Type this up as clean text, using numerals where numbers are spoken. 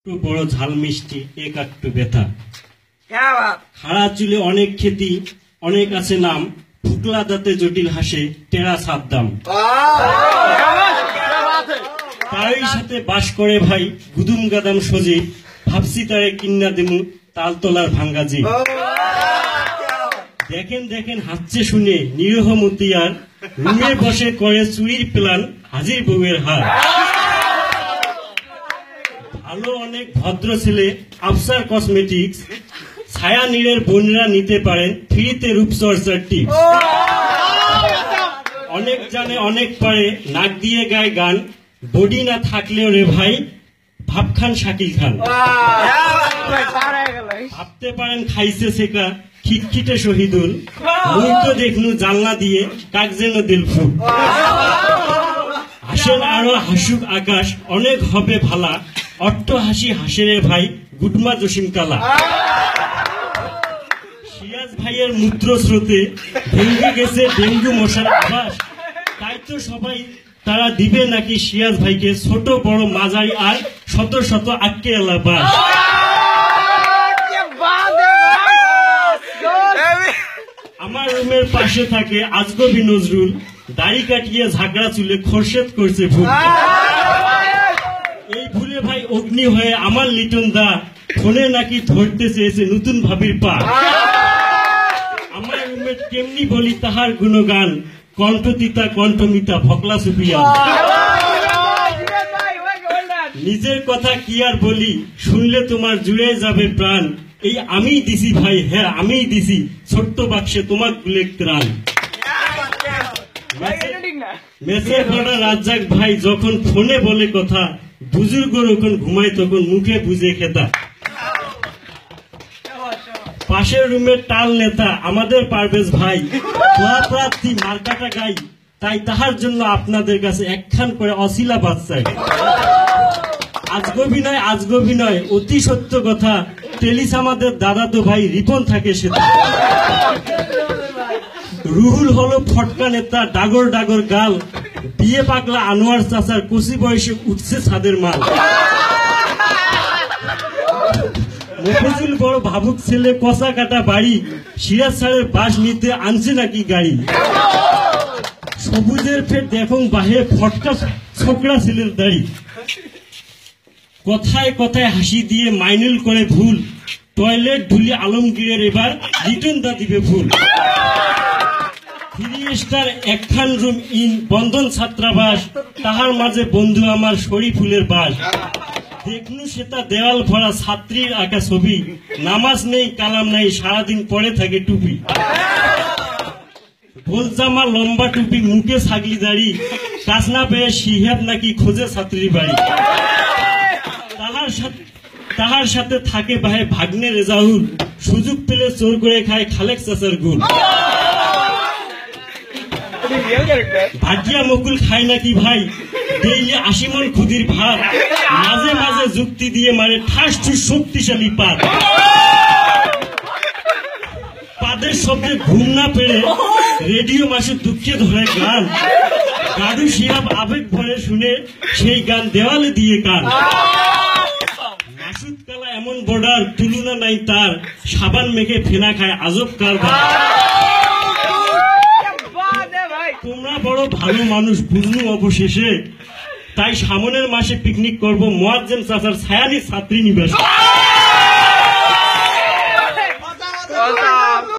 বড় ঝাল মিষ্টি এক একটু ব্যথা খাড়া চুলে অনেক খ্যাতি অনেক আছে নাম ফুকলা দাঁতে জটিল হাসে টেরা সাদ্দাম তারই সাথে বাস করে ভাই গুদুম গাদাম সজীব ভাবছি তারে কিন্না দেমু তালতলার ভাঙ্গাজি দেখেন দেখেন হাসছে শুনে নিরহ মতিয়ার রুমে বসে করে চুরির প্ল্যান হাজির বউয়ের হার ভালো অনেক ভদ্র ছেলে আফসার কসমেটিক্স ছায়া নীড়ের বোনরা নিতে পারেন ফ্রিতে রূপচর্চার টিপস অনেক জানে অনেক পারে নাক দিয়ে গায় গান বডি না থাকলেও রে ভাই ভাবখান শাকিল খান ভাবতে পারেন খাইছে সেকা খিটখিটে শহীদুল মুই তো দেখনু জানলা দিয়ে কাক যেন দিলফুল হাসেন আরো হাসুক আকাশ অনেক হবে ভালা অট্ট হাসি হাসেরে ভাই গুটমা জসিম কালা সিরাজ ভাইয়ের মূত্র স্রোতে ভেঙে গেছে ডেঙ্গু মশার আবাস তাই তো সবাই তারা দিবে নাকি সিরাজ ভাইকে ছোট বড় মাঝারি আর শত শত আটকে এলা বাস আমার রুমের পাশে থাকে আজগবি নজরুল দাড়ি কাটিয়ে ঝাগড়া চুলে খোরশেদ করছে ভুল এই ভুলে ভাই অগ্নি হয়ে আমার লিটন দা ফোনে নাকি ধরতে চেয়েছে নতুন ভাবির পা আমার রুমের কেমনি বলি তাহার গুণগান কণ্ঠতিতা কণ্ঠমিতা ভকলা সুপিয়া নিজের কথা কি আর বলি শুনলে তোমার জুড়ে যাবে প্রাণ এই আমি দিছি ভাই হ্যাঁ আমি দিছি ছোট্ট বাক্সে তোমার গুলে ত্রাণ মেসের কটা রাজ্জাক ভাই যখন ফোনে বলে কথা বুজুর্গ যখন ঘুমায় তখন মুখে বুঝে খেতা পাশের রুমের টাল নেতা আমাদের পারভেজ ভাই প্রার্থী মার্কাটা গাই তাই তাহার জন্য আপনাদের কাছে একখান করে অশিলা বাচ্চাই আজগবি নয় অতি সত্য কথা টেলিস আমাদের দাদা তো ভাই রিপন থাকে সেটা রুহুল হলো ফটকা নেতা ডাগর ডাগর গাল বিয়ে পাগলা আনোয়ার চাচার কচি বয়সে উঠছে ছাদের মাল মফিজুল বড় ভাবুক ছেলে কষা কাটা বাড়ি সিরাজ স্যারের বাস নিতে আনছে নাকি গাড়ি সবুজের ফের দেখুন বাহে ফটকা ছোকরা ছেলের দাড়ি কথায় কথায় হাসি দিয়ে মাইনুল করে ভুল টয়লেট ধুলি আলমগীরের এবার রিটার্ন দা দিবে ভুল 3 স্টার একখান রুম ইন বন্ধন ছাত্রাবাস তাহার মাঝে বন্ধু আমার শরীফুলের বাস দেখনু সেটা দেওয়াল ভরা ছাত্রীর আঁকা ছবি নামাজ নেই কালাম নাই সারাদিন পরে থাকে টুপি গোল জামা লম্বা টুপি মুখে ছাগলি দাড়ি কাজ না পেয়ে শিহাব নাকি খোঁজে ছাত্রীর বাড়ি তাহার সাথে থাকে ভাই ভাগ্নে রেজাউল সুযোগ পেলে চোর করে খায় খালেক চাচার গুল ভাটিয়া মকুল খায় নাকি ভাই ডেইলি 80 মণ খুদির ভাত মাঝে মাঝে যুক্তি দিয়ে মারে ঠাস ঠুস শক্তিশালী পাত পাদের শব্দে ঘুম না পেরে রেডিও মাসে দুঃখে ধরে গান গাড়ু শিহাব আবেগ ভরে শুনে সেই গান দেওয়ালে দিয়ে কান মাসুদ কালা এমন বর্ডার তুলনা নাই তার সাবান মেখে ফেনা খায় আজব কারবার তোমরা বড় ভালো মানুষ বুঝলু অবশেষে তাই সামনের মাসে পিকনিক করব মুয়াজ্জেম চাচার ছায়ানি ছাত্রী নিবাসে